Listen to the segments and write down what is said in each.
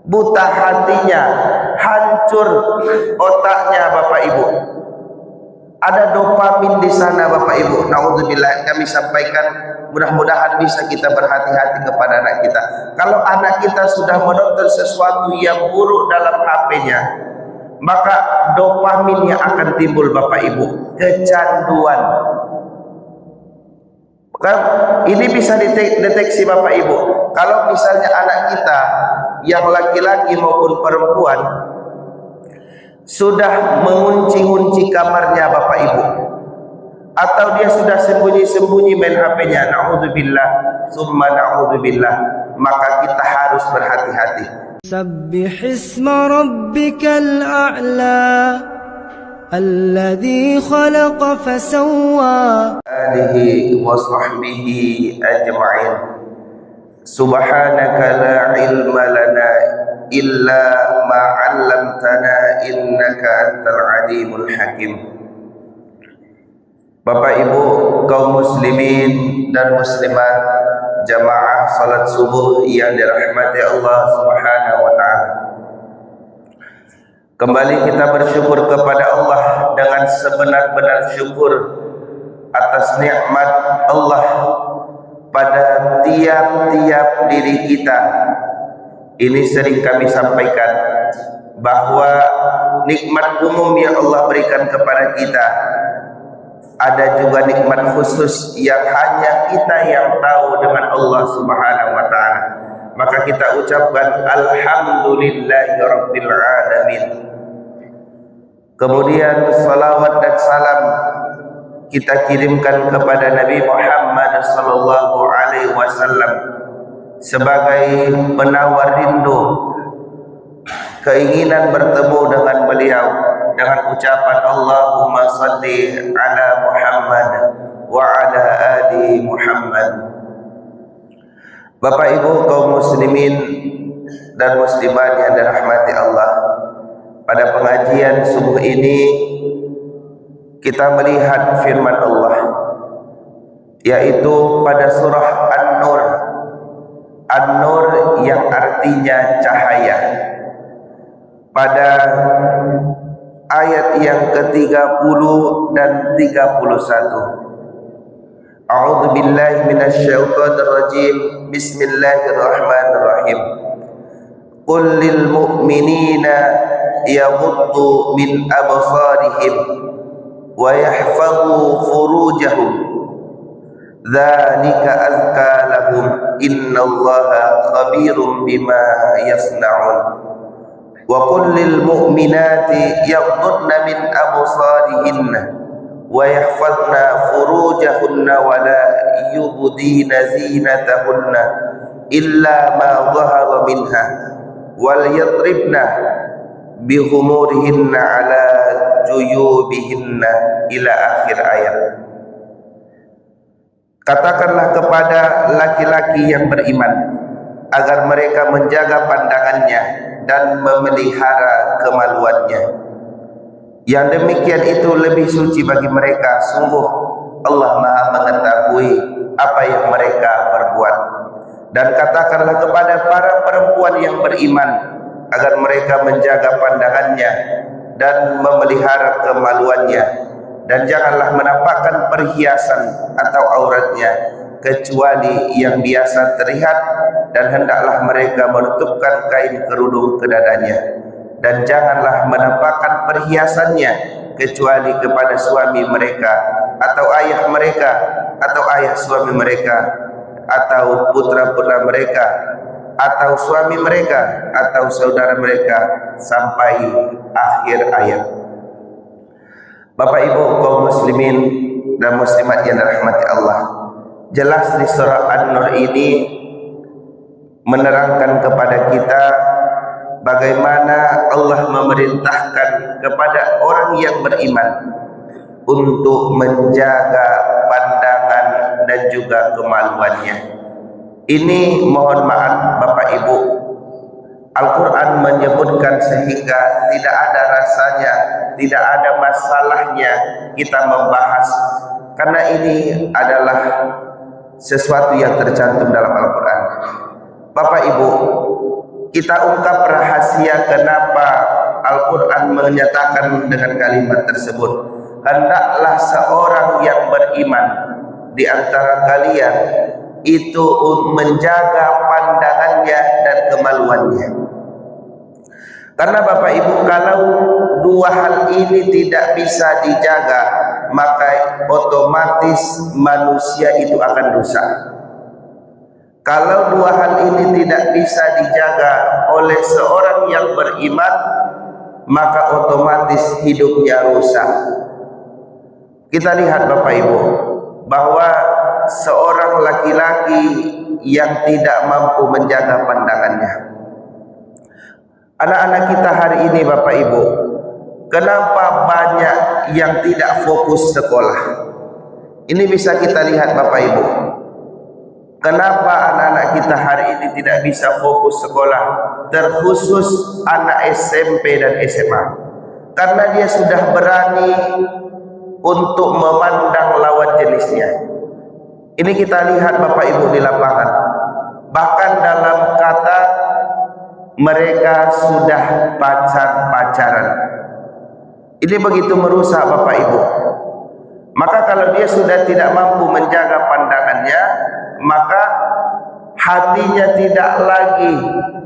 buta hatinya, hancur otaknya Bapak Ibu. Ada dopamin di sana Bapak Ibu. Naudzubillah, kami sampaikan mudah-mudahan bisa kita berhati-hati kepada anak kita. Kalau anak kita sudah menonton sesuatu yang buruk dalam HP-nya, maka dopamin yang akan timbul Bapak Ibu, kecanduan. Ini bisa deteksi Bapak Ibu. Kalau misalnya anak kita yang laki-laki maupun perempuan sudah mengunci-unci kamarnya Bapak Ibu, atau dia sudah sembunyi-sembunyi main HP-nya, naudzubillah, summa naudzubillah, maka kita harus berhati-hati. Sabbih isma rabbikal a'la alladhi khalaqa fasawwa alihi wa sahbihi ajma'in. Subhanaka la ilma lana illa ma 'allamtana innaka antal alimul hakim. Bapak Ibu kaum muslimin dan muslimat, jamaah salat subuh yang dirahmati Allah Subhanahu wa taala. Kembali kita bersyukur kepada Allah dengan sebenar-benar syukur atas nikmat Allah pada tiap-tiap diri kita. Ini sering kami sampaikan bahwa nikmat umum yang Allah berikan kepada kita, ada juga nikmat khusus yang hanya kita yang tahu dengan Allah Subhanahu wa taala. Maka kita ucapkan alhamdulillahi rabbil alamin. Kemudian salawat dan salam kita kirimkan kepada Nabi Muhammad sallallahu alaihi wasallam sebagai penawar rindu, keinginan bertemu dengan beliau dengan ucapan Allahumma salli ala Muhammad wa ala ali Muhammad. Bapak Ibu kaum muslimin dan muslimat yang dirahmati Allah, pada pengajian subuh ini kita melihat firman Allah, yaitu pada surah An-Nur. An-Nur yang artinya cahaya. Pada ayat yang ke-30 dan 31. A'udzu billahi minasyaitonir rajim. Bismillahirrahmanirrahim. Qul lil mu'minina yaghuddu min absarihim wa yahfazu furujahum dzalika azka lahum innallaha khabirum bima yasna'un. Wa qul lil mu'minati yaghuddna min absarihinna wa yahfazna furujahunna wa la yubdina zinatahunna illa ma dhahara minha wal yadribna bihumurihinna ala juyubihinna ila akhir ayat. Katakanlah kepada laki-laki yang beriman agar mereka menjaga pandangannya dan memelihara kemaluannya. Yang demikian itu lebih suci bagi mereka. Sungguh Allah Maha mengetahui apa yang mereka perbuat. Dan katakanlah kepada para perempuan yang beriman agar mereka menjaga pandangannya dan memelihara kemaluannya, dan janganlah menampakkan perhiasan atau auratnya kecuali yang biasa terlihat, dan hendaklah mereka menutupkan kain kerudung ke dadanya, dan janganlah menampakkan perhiasannya kecuali kepada suami mereka atau ayah mereka atau ayah suami mereka atau putra-putra mereka atau suami mereka atau saudara mereka sampai akhir ayat. Bapak Ibu kaum muslimin dan muslimat yang dirahmati Allah, jelas di surah An-Nur ini menerangkan kepada kita bagaimana Allah memerintahkan kepada orang yang beriman untuk menjaga pandangan dan juga kemaluannya. Ini mohon maaf Bapak Ibu, Al-Quran menyebutkan sehingga tidak ada rasanya, tidak ada masalahnya kita membahas, karena ini adalah sesuatu yang tercantum dalam Al-Quran. Bapak Ibu, kita ungkap rahasia kenapa Al-Quran menyatakan dengan kalimat tersebut. Hendaklah seorang yang beriman di antara kalian itu menjaga pandangannya dan kemaluannya. Karena Bapak Ibu, kalau dua hal ini tidak bisa dijaga, maka otomatis manusia itu akan rusak. Kalau dua hal ini tidak bisa dijaga oleh seorang yang beriman, maka otomatis hidupnya rusak. Kita lihat Bapak Ibu, bahwa seorang laki-laki yang tidak mampu menjaga pandangannya. Anak-anak kita hari ini Bapak Ibu, kenapa banyak yang tidak fokus sekolah? Ini bisa kita lihat Bapak Ibu. Kenapa anak-anak kita hari ini tidak bisa fokus sekolah, terkhusus anak SMP dan SMA? Karena dia sudah berani untuk memandang lawan jenisnya. Ini kita lihat Bapak Ibu di lapangan. Bahkan dalam kata mereka sudah pacaran. Ini begitu merusak Bapak Ibu. Maka kalau dia sudah tidak mampu menjaga pandangannya, maka hatinya tidak lagi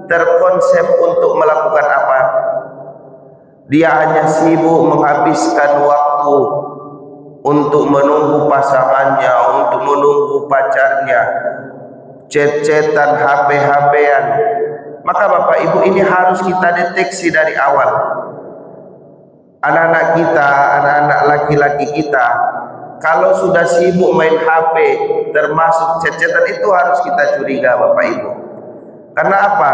terkonsep untuk melakukan apa. Dia hanya sibuk menghabiskan waktu untuk menunggu pasangannya, untuk menunggu pacarnya, chat-chatan, HP-HPan. Maka Bapak Ibu, ini harus kita deteksi dari awal. Anak-anak kita, anak-anak laki-laki kita, kalau sudah sibuk main HP, termasuk chat-chatan, itu harus kita curiga Bapak Ibu. Karena apa?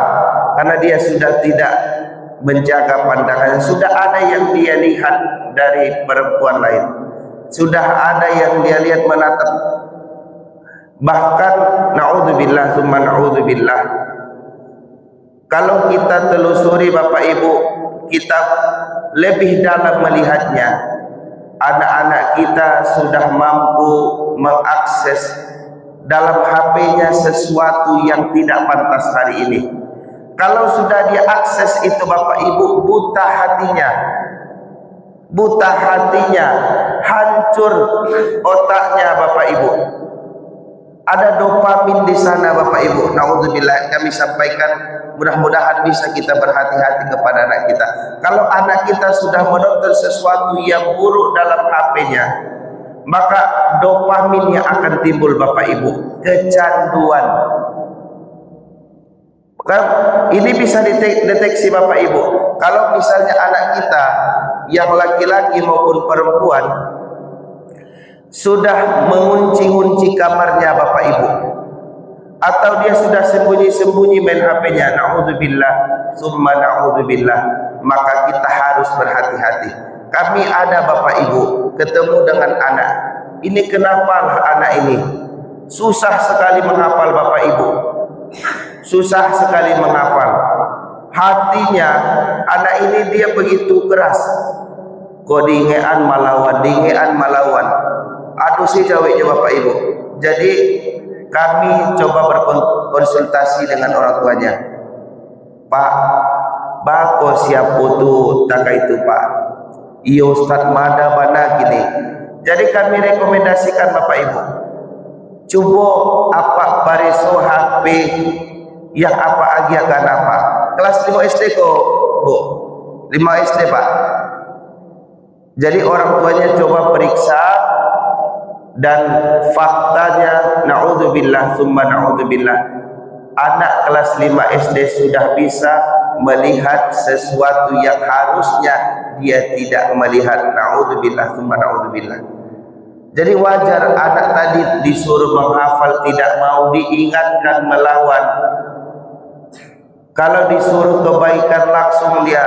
Karena dia sudah tidak menjaga pandangannya. Sudah ada yang dia lihat dari perempuan lain. Sudah ada yang dia lihat menatap. Bahkan na'udzubillah summa na'udzubillah, kalau kita telusuri Bapak Ibu, kita lebih dalam melihatnya, anak-anak kita sudah mampu mengakses dalam HP-nya sesuatu yang tidak pantas hari ini. Kalau sudah dia akses itu Bapak Ibu, buta hatinya, hancur otaknya Bapak Ibu. Ada dopamin di sana Bapak Ibu. Naudzubillah, kami sampaikan, mudah-mudahan bisa kita berhati-hati kepada anak kita. Kalau anak kita sudah menonton sesuatu yang buruk dalam HP-nya, maka dopaminnya akan timbul Bapak Ibu, kecanduan. Ini bisa deteksi Bapak Ibu. Kalau misalnya anak kita yang laki-laki maupun perempuan sudah mengunci-unci kamarnya Bapak Ibu, atau dia sudah sembunyi-sembunyi main HP-nya, na'udzubillah summa na'udzubillah, maka kita harus berhati-hati. Kami ada Bapak Ibu ketemu dengan anak ini, kenapalah anak ini susah sekali menghafal Bapak Ibu, susah sekali menghafal. Hatinya anak ini dia begitu keras, kodingean malawan. Aduh si jawabnya Bapak Ibu. Jadi kami coba berkonsultasi dengan orang tuanya. Pak, bako siap putu tak itu Pak. Iyo Ustaz Mada bana gini. Jadi kami rekomendasikan Bapak Ibu, coba apa bariso HP yang apa agiakan apa. Kelas 5 SD kok Bu, 5 SD Pak. Jadi orang tuanya coba periksa, dan faktanya na'udzubillah summa na'udzubillah, anak kelas 5 SD sudah bisa melihat sesuatu yang harusnya dia tidak melihat. Na'udzubillah summa na'udzubillah. Jadi wajar anak tadi disuruh menghafal tidak mau, diingatkan melawan. Kalau disuruh kebaikan langsung dia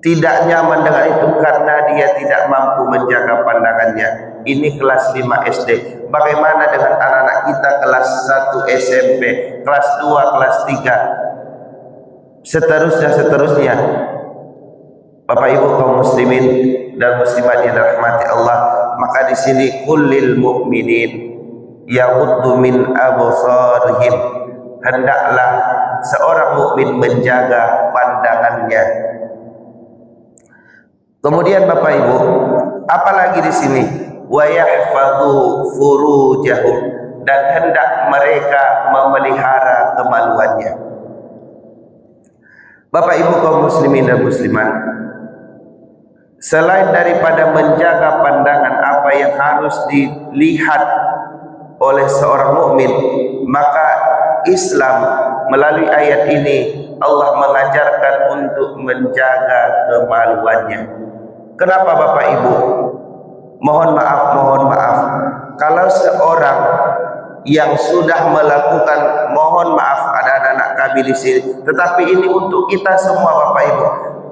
tidak nyaman dengan itu karena dia tidak mampu menjaga pandangannya. Ini kelas 5 SD. Bagaimana dengan anak-anak kita kelas 1 SMP, kelas 2, kelas 3, seterusnya. Bapak Ibu kaum muslimin dan muslimat yang dirahmati Allah, maka di sini kullil mu'minin yaghuddu min absarihim, hendaklah seorang mukmin menjaga pandangannya. Kemudian Bapak Ibu, apalagi di sini, wa yahfadhu furujahum, dan hendak mereka memelihara kemaluannya. Bapak Ibu kaum muslimin dan muslimat, selain daripada menjaga pandangan apa yang harus dilihat oleh seorang mukmin, maka Islam melalui ayat ini Allah mengajarkan untuk menjaga kemaluannya. Kenapa Bapak Ibu? Mohon maaf, kalau seorang yang sudah melakukan, mohon maaf ada anak-anak kami di sini, tetapi ini untuk kita semua Bapak Ibu.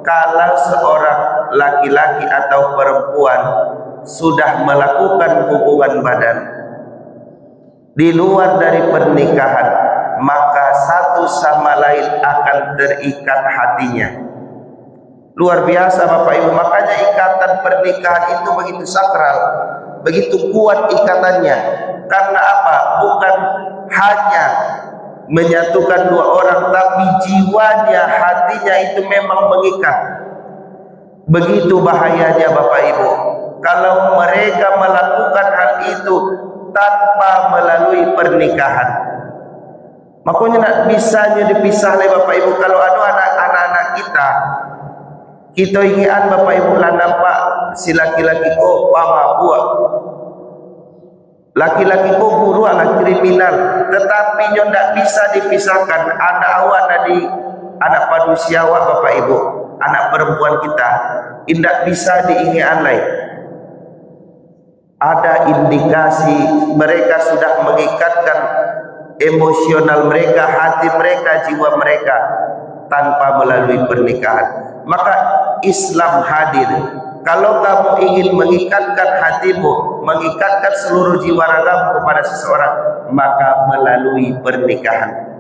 Kalau seorang laki-laki atau perempuan sudah melakukan hubungan badan di luar dari pernikahan, maka satu sama lain akan terikat hatinya. Luar biasa Bapak Ibu, makanya ikatan pernikahan itu begitu sakral, begitu kuat ikatannya. Karena apa? Bukan hanya menyatukan dua orang, tapi jiwanya, hatinya itu memang mengikat. Begitu bahayanya Bapak Ibu kalau mereka melakukan hal itu tanpa melalui pernikahan. Makanya nak bisanya dipisah oleh Bapak Ibu. Kalau ada anak-anak kita ingat Bapak Ibu lah nampak si laki-laki ko pama buat, laki-laki ko buruan lah kriminal, tetapi nyo tidak bisa dipisahkan. Anak awak tadi, anak manusia awak Bapak Ibu, anak perempuan kita tidak bisa diingat lain. Ada indikasi mereka sudah mengikatkan emosional mereka, hati mereka, jiwa mereka tanpa melalui pernikahan. Maka Islam hadir. Kalau kamu ingin mengikatkan hatimu, mengikatkan seluruh jiwa ragamu kepada seseorang, maka melalui pernikahan.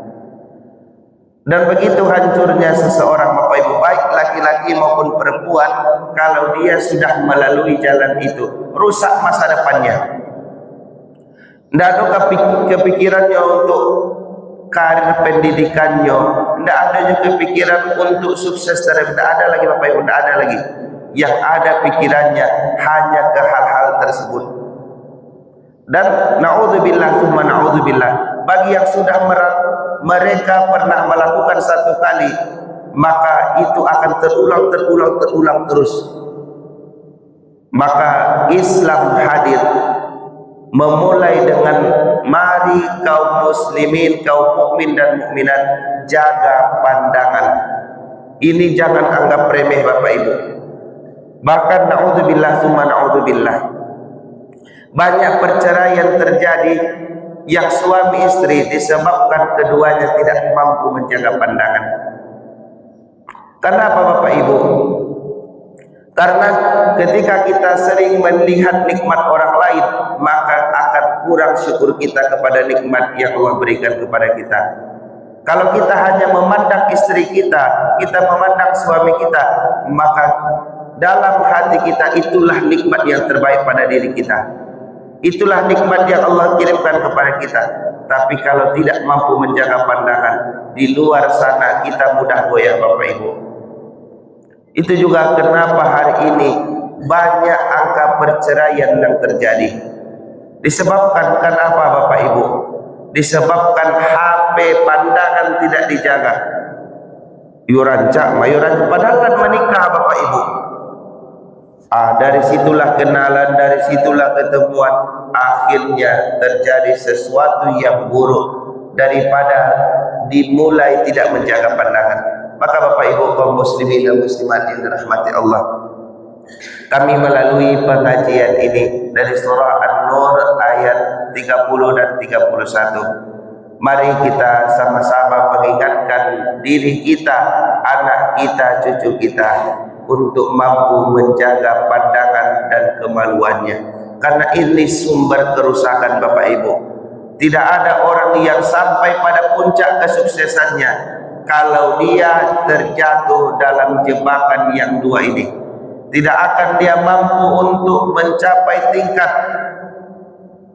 Dan begitu hancurnya seseorang Bapak Ibu, baik laki-laki maupun perempuan, kalau dia sudah melalui jalan itu, rusak masa depannya. Tidak ada kepikirannya untuk karir pendidikannya, tidak ada juga kepikiran untuk sukses, tidak ada lagi Bapak Ibu, tidak ada lagi. Yang ada pikirannya hanya ke hal-hal tersebut. Dan na'udzubillah tsumma na'udzubillah, bagi yang sudah mereka pernah melakukan satu kali, maka itu akan terulang terus. Maka Islam hadir memulai dengan mari kaum muslimin, kaum mukmin dan mukminat, jaga pandangan. Ini jangan anggap remeh Bapak Ibu. Bahkan na'udzubillah tsumma na'udzubillah, banyak perceraian terjadi yang suami istri disebabkan keduanya tidak mampu menjaga pandangan. Kenapa Bapak Ibu? Karena ketika kita sering melihat nikmat orang lain, maka akan kurang syukur kita kepada nikmat yang Allah berikan kepada kita. Kalau kita hanya memandang istri kita, kita memandang suami kita, maka dalam hati kita itulah nikmat yang terbaik pada diri kita. Itulah nikmat yang Allah kirimkan kepada kita. Tapi kalau tidak mampu menjaga pandangan, di luar sana kita mudah goyah Bapak Ibu. Itu juga kenapa hari ini banyak angka perceraian yang terjadi. Disebabkan kenapa Bapak Ibu? Disebabkan HP pandangan tidak dijaga. Yurancak, padahal kan menikah Bapak Ibu. Dari situlah kenalan, dari situlah ketemuan, akhirnya terjadi sesuatu yang buruk daripada dimulai tidak menjaga pandangan. Maka Bapak Ibu kaum muslimin dan muslimat yang dirahmati Allah, kami melalui pengajian ini dari surah An-Nur ayat 30 dan 31, mari kita sama-sama mengingatkan diri kita, anak kita, cucu kita untuk mampu menjaga pandangan dan kemaluannya. Karena ini sumber kerusakan Bapak Ibu. Tidak ada orang yang sampai pada puncak kesuksesannya kalau dia terjatuh dalam jebakan yang dua ini. Tidak akan dia mampu untuk mencapai tingkat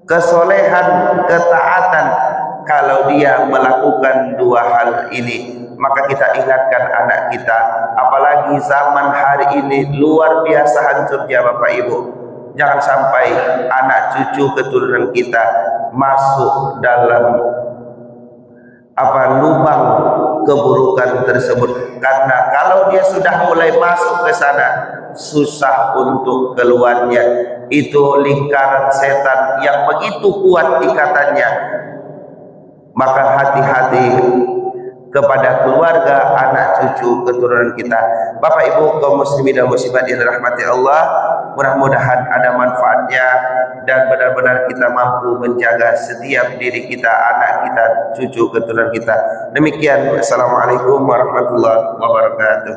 kesolehan, ketaatan, kalau dia melakukan dua hal ini. Maka kita ingatkan anak kita, apalagi zaman hari ini luar biasa hancurnya Bapak Ibu. Jangan sampai anak cucu keturunan kita masuk dalam lubang keburukan tersebut, karena kalau dia sudah mulai masuk ke sana susah untuk keluarnya. Itu lingkaran setan yang begitu kuat ikatannya. Maka hati-hati kepada keluarga, anak cucu keturunan kita. Bapak Ibu kaum muslimin dan muslimat yang dirahmati Allah, mudah-mudahan ada manfaatnya dan benar-benar kita mampu menjaga setiap diri kita, anak kita, cucu keturunan kita. Demikian, assalamualaikum warahmatullahi wabarakatuh.